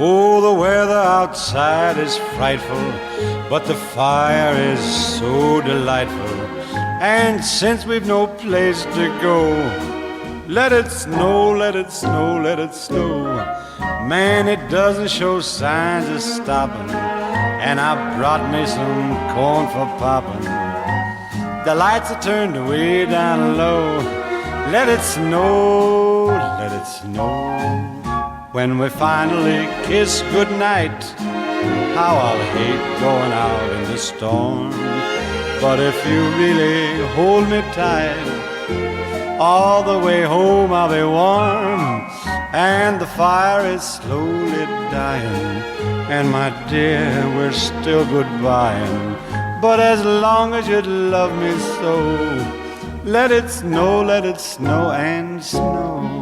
Oh, the weather outside is frightful, but the fire is so delightful. And since we've no place to go, let it snow, let it snow, let it snow. Man, it doesn't show signs of stopping, and I brought me some corn for popping. The lights are turned way down low. Let it snow, let it snow. When we finally kiss goodnight, how I'll hate going out in the storm. But if you really hold me tight, all the way home I'll be warm. And the fire is slowly dying, and my dear, we're still goodbying. But as long as you love me so, let it snow and snow.